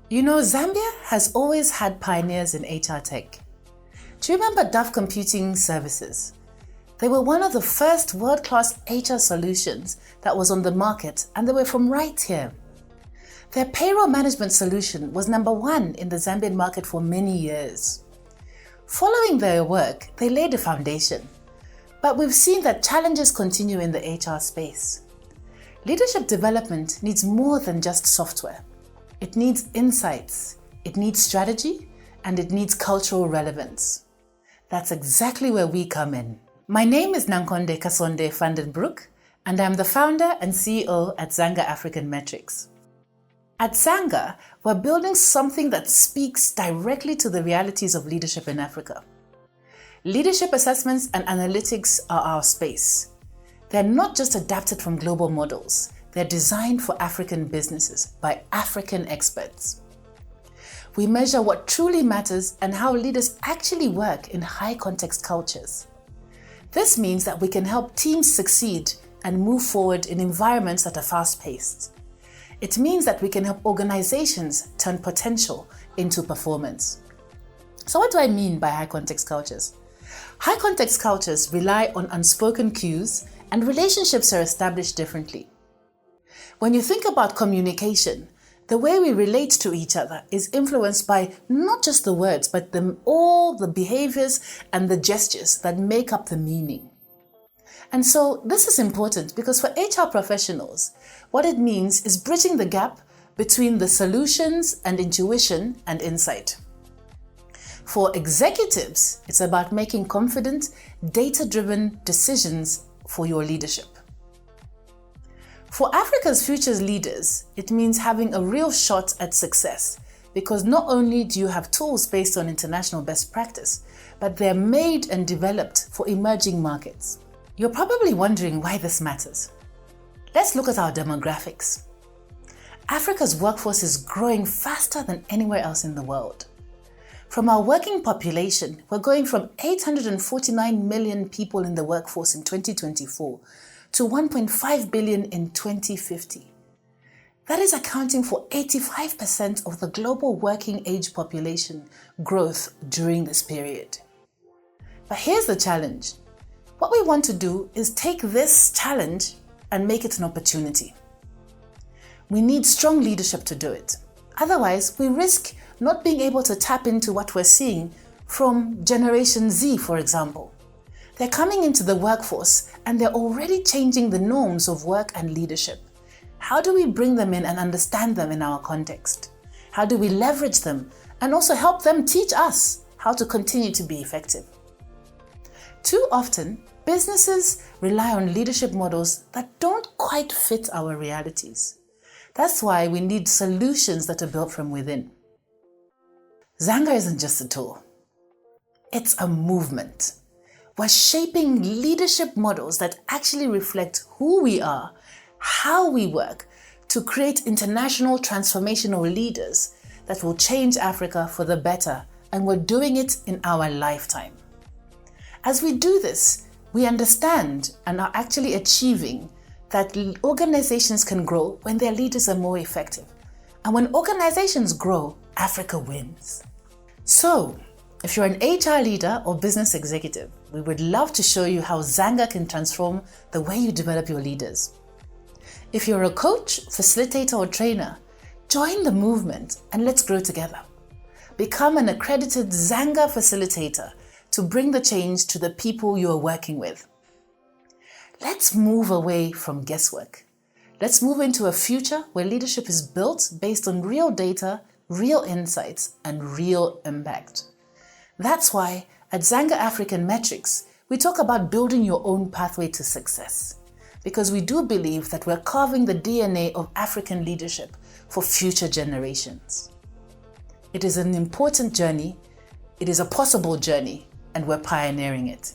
You know, Zambia has always had pioneers in HR tech. Do you remember Dove Computing Services? They were one of the first world-class HR solutions that was on the market, and they were from right here. Their payroll management solution was number one in the Zambian market for many years. Following their work, they laid a foundation. But we've seen that challenges continue in the HR space. Leadership development needs more than just software. It needs insights, it needs strategy, and it needs cultural relevance. That's exactly where we come in. My name is Nankhonde Kasonde-van Broek, and I'm the founder and CEO at Zanga African Metrics. At Zanga, we're building something that speaks directly to the realities of leadership in Africa. Leadership assessments and analytics are our space. They're not just adapted from global models. They're designed for African businesses by African experts. We measure what truly matters and how leaders actually work in high-context cultures. This means that we can help teams succeed and move forward in environments that are fast-paced. It means that we can help organizations turn potential into performance. So what do I mean by high-context cultures? High-context cultures rely on unspoken cues, and relationships are established differently. When you think about communication, the way we relate to each other is influenced by not just the words, but all the behaviors and the gestures that make up the meaning. And so this is important because for HR professionals, what it means is bridging the gap between the solutions and intuition and insight. For executives, it's about making confident, data-driven decisions for your leadership. For Africa's future leaders, it means having a real shot at success because not only do you have tools based on international best practice, but they're made and developed for emerging markets. You're probably wondering why this matters. Let's look at our demographics. Africa's workforce is growing faster than anywhere else in the world. From our working population, we're going from 849 million people in the workforce in 2024 to 1.5 billion in 2050. That is accounting for 85% of the global working age population growth during this period. But here's the challenge. What we want to do is take this challenge and make it an opportunity. We need strong leadership to do it. Otherwise, we risk not being able to tap into what we're seeing from Generation Z, for example. They're coming into the workforce and they're already changing the norms of work and leadership. How do we bring them in and understand them in our context? How do we leverage them and also help them teach us how to continue to be effective? Too often, businesses rely on leadership models that don't quite fit our realities. That's why we need solutions that are built from within. Zanga isn't just a tool. It's a movement. We're shaping leadership models that actually reflect who we are, how we work, to create international transformational leaders that will change Africa for the better, and we're doing it in our lifetime. As we do this, we understand and are actually achieving that organizations can grow when their leaders are more effective. And when organizations grow, Africa wins. So, if you're an HR leader or business executive, we would love to show you how Zanga can transform the way you develop your leaders. If you're a coach, facilitator, or trainer, join the movement and let's grow together. Become an accredited Zanga facilitator to bring the change to the people you are working with. Let's move away from guesswork. Let's move into a future where leadership is built based on real data, real insights, and real impact. That's why at Zanga African Metrics, we talk about building your own pathway to success, because we do believe that we're carving the DNA of African leadership for future generations. It is an important journey, it is a possible journey, and we're pioneering it.